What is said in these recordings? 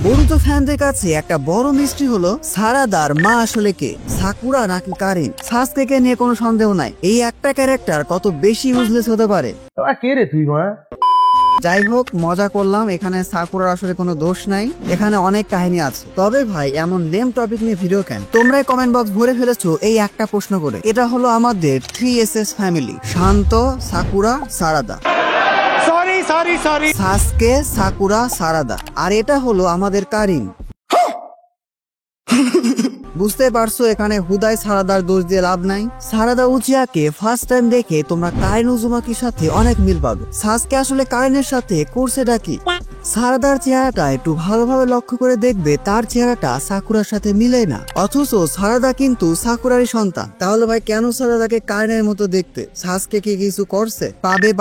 বরুতো ফ্যানদের কাছে একটা বড় মিস্ট্রি হলো সারাদার মা আসলে কে, সাকুরা নাকি কারিন। সাসকেকে নিয়ে কোনো সন্দেহ নাই, এই একটা ক্যারেক্টার কত বেশি ইউজলেস হতে পারে। কে রে তুই মা? যাই হোক, মজা করলাম, এখানে সাকুরার আসলে কোনো দোষ নাই, এখানে অনেক কাহিনী আছে। তবে ভাই এমন নেম টপিক নিয়ে ভিডিও কেন? তোমরাই কমেন্ট বক্স ভরে ফেলেছো এই একটা প্রশ্ন করে। এটা হলো আমাদের 3SS ফ্যামিলি, শান্ত, সাকুরা, সারাদা। সাসকে, সাকুরা, সারাদা। আর এটা হলো আমাদের কারিন। বুঝতে পারছো এখানে হুদাই সারাদার দোষ দিয়ে লাভ নাই। সারাদা উচিয়াকে ফার্স্ট টাইম দেখে তোমরা কারিন উজুমাকির সাথে অনেক মিল পাবে। সাসকে আসলে কারিনের সাথে করছেটা কি? সারাদার চেহারাটা একটু ভালোভাবে লক্ষ্য করে দেখবে, তার চেহারাটা সাকুরার সাথে মিলে না, অথচ সারাদা কিন্তু সাকুরারই সন্তান। তাহলে ভাই কেন সারাদাকে কারিনের মতো দেখতে? সাসকে কি কিছু করছে?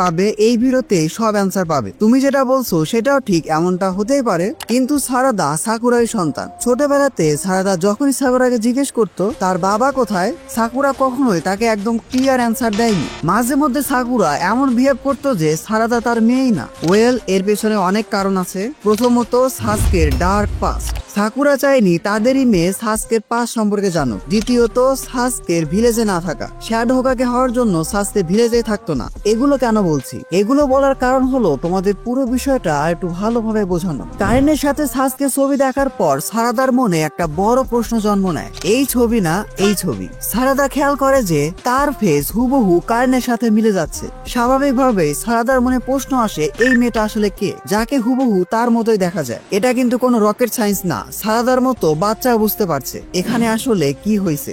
পাবে এই ভিডিওতে সব অ্যান্সার পাবে। তুমি যেটা বলছো সেটাও ঠিক, এমনটা হতেই পারে, কিন্তু সারাদা সাকুরারই সন্তান। ছোটবেলাতে সারাদা যখনই সাকুরাকে জিজ্ঞেস করতো তার বাবা কোথায়, সাকুরা কখনোই তাকে একদম ক্লিয়ার অ্যান্সার দেয়নি। মাঝে মধ্যে সাকুরা এমন বিহেভ করতো যে সারাদা তার মেয়েই না। ওয়েল, এর পেছনে অনেক কারণ আছে। প্রথমত, সাসকের ডার্ক পাস্ট। সাকুরা চায়নি তাদেরই মেয়ে সাসকের পাস সম্পর্কে জানো। দ্বিতীয়ত, সাসকের ভিলেজে না থাকা। শ্যাডো হোকাগে হওয়ার জন্য সাসকে ভিলেজে থাকতো না। এগুলো কেন বলছি? এগুলো বলার কারণ হলো তোমাদের পুরো বিষয়টা একটু ভালোভাবে বোঝানো। কারিনের সাথে সাসকে ছবি দেখার পর সারাদার মনে একটা বড় প্রশ্ন জন্ম নেয়, এই ছবি না এই ছবি। সারাদা খেয়াল করে যে তার ফেস হুবহু কারিনের সাথে মিলে যাচ্ছে। স্বাভাবিকভাবে সারাদার মনে প্রশ্ন আসে, এই মেয়েটা আসলে কে, যাকে হুবহু তার মতোই দেখা যায়? এটা কিন্তু কোনো রকেট সায়েন্স না, সারাদার মতো বাচ্চা বুঝতে পারছে এখানে আসলে কি হয়েছে।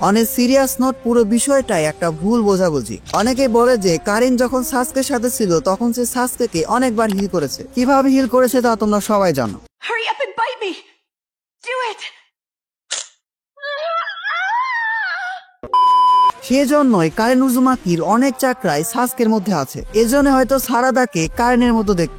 অনেক সিরিয়াস নোট, পুরো বিষয়টাই একটা ভুল বোঝাবুঝি। অনেকে বলে যে কারিন যখন সাসকের সাথে ছিল তখন সে সাসকেকে অনেকবার হিল করেছে। কিভাবে হিল করেছে তা তোমরা সবাই জানো। Hurry up and bite me! Do it! সেজন্যই কারিন উজুমাকির অনেক চাকরাই সাসকের মধ্যে আছে। এজন্য হয়তো সারাদাকে কারিনের মতো দেখ।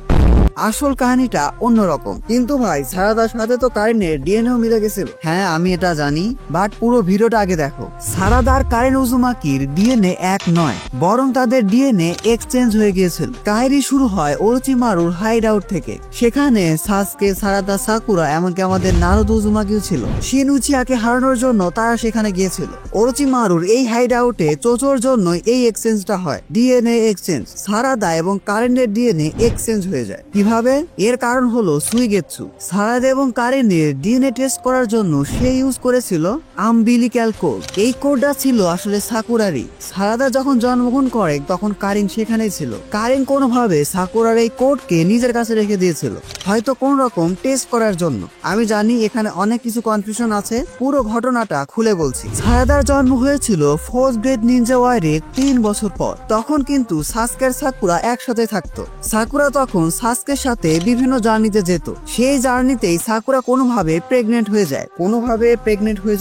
আসল কাহিনীটা অন্যরকম। কিন্তু ভাই সারাদার সাথে তো কারিনের ডিএনএও মিলে গেছিল। হ্যাঁ আমি এটা জানি, বাট পুরো ভিডিওটা আগে দেখো। সারাদার কারিন উজুমাকির ডিএনএ এক নয়, বরং তাদের ডিএনএ এক্সচেঞ্জ হয়ে গিয়েছিল। কাহিনী শুরু হয় ওরোচিমারুর হাইড আউট থেকে। সেখানে সাসকে, সারাদা, সাকুরা, এমনকি আমাদের নারুতো উজুমাকিও ছিল। শিন উচিয়াকে হারানোর জন্য তারা সেখানে গিয়েছিল। ওরোচিমারুর এই হাইড আউটে চোচোর জন্য এই এক্সচেঞ্জটা হয়, ডিএনএ এক্সচেঞ্জ। সারাদা এবং কারিনের ডিএনএ এক্সচেঞ্জ হয়ে যায়। কিভাবে? এর কারণ হলো সুইগেৎসু। সারাদা এবং কারিনের ডিএনএ টেস্ট করার জন্য সে ইউজ করেছিল আম্বিলিক্যাল কোড। এই কোডটা ছিল আসলে সাকুরারই। সারাদা যখন জন্মগ্রহণ করে তখন কারিন সেখানেই ছিল। কারিন কোনোভাবে সাকুরার এই কোডকে নিজের কাছে রেখে দিয়েছিল, হয়তো কোন রকম টেস্ট করার জন্য। আমি জানি এখানে অনেক কিছু কনফিউশন আছে, পুরো ঘটনাটা খুলে বলছি। সারাদার জন্ম হয়েছিল 4th গ্রেড নিনজা ওয়ারের 3 বছর পর। তখন কিন্তু সাসকে আর সাকুরা একসাথে থাকতো। সাকুরা তখন সাসকের সাথে বিভিন্ন জার্নিতে যেত। সেই জার্নিতেই সাকুরা কোনোভাবে প্রেগনেন্ট হয়ে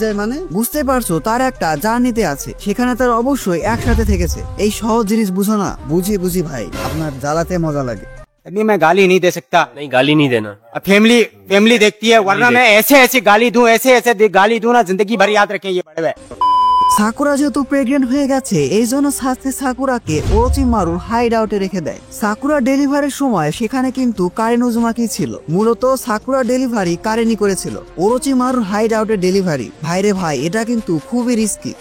যায়। মানে বুঝতে পারছো, তার একটা জার্নিতে আছে, সেখানে তার অবশ্যই একসাথে থেকেছে। এই সহজ জিনিস বুঝো না? বুঝি ভাই, আপনার জ্বালাতে মজা লাগে। नहीं, मैं गाली नहीं दे सकता। नहीं, गाली नहीं देना। फैमिली देखती है, वरना मैं ऐसे गाली दूं, ऐसे गाली दूं ना, जिंदगी भर याद रखें ये बड़े। সাকুরা যেহেতু প্রেগনেন্ট হয়ে গেছে, এই জন্য সাসকে সাকুরাকে ওরোচিমারুর হাইড আউটে রেখে দেয়। সাকুরা ডেলিভারির সময় সেখানে কিন্তু কারিন উজুমাকি ছিল। মূলত সাকুরা ডেলিভারি কারিনই করেছিল, ওরোচিমারুর হাইড আউটে ডেলিভারি। ভাইরে ভাই, এটা কিন্তু খুবই রিস্কি।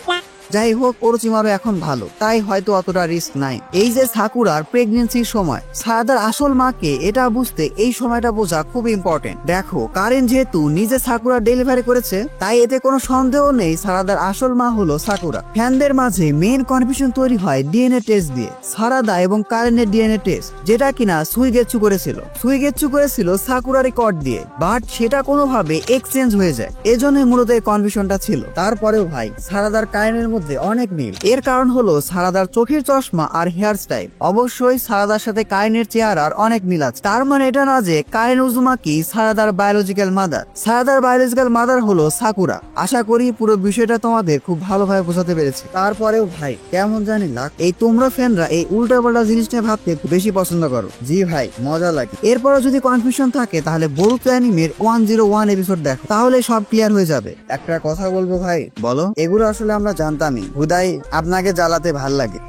যাই হোক, ওরোচিমারু এখন ভালো, তাই হয়তো অতটা রিস্ক নাই। এই যে সাকুরার প্রেগনেন্সির সময়, সারাদার আসল মাকে এটা বুঝতে এই সময়টা বোঝা খুব ইম্পর্টেন্ট। দেখো, কারিন যেহেতু নিজে সাকুরা ডেলিভারি করেছে, তাই এতে কোনো সন্দেহ নেই সারাদার আসল মা হলো সাকুরা। ফ্যানদের মাঝে মেইন কনফিউশন তৈরি হয় ডিএনএ টেস্ট দিয়ে। সারাদা এবং কারিনের ডিএনএ টেস্ট, যেটা কিনা সুইগেৎসু করেছিল সাকুরার রেকর্ড দিয়ে, বাট সেটা কোনোভাবে এক্সচেঞ্জ হয়ে যায়। এজন্যই মূলত এই কনফিউশনটা ছিল। তারপরেও ভাই সারাদার কারিনের অনেক মিল। এর কারণ হলো সারাদার চোখের চশমা আর হেয়ার স্টাইল। অবশ্যই সারাদার সাথে কারিনের চেহারার অনেক মিল আছে। তার মানে এটা না যে কারিন উজুমাকি সারাদার বায়োলজিক্যাল মাদার। সারাদার বায়োলজিক্যাল মাদার হলো সাকুরা। আশা করি পুরো বিষয়টা তোমাদের খুব ভালোভাবে বোঝাতে পেরেছি। তারপরেও ভাই কেমন জানি লাগ, এই তোমরা ফ্যানরা এই উল্টাপাল্টা জিনিসটা ভাবতে বেশি পছন্দ করো। জি ভাই, মজা লাগে। এরপরও যদি কনফিউশন থাকে তাহলে বরুতো অ্যানিমের 101 এপিসোড দেখো, তাহলে সব ক্লিয়ার হয়ে যাবে। একটা কথা বলবো ভাই, বলো। এগুলো আসলে আমরা জানতাম, হুদাই আপনাকে জ্বালাতে ভাল লাগে।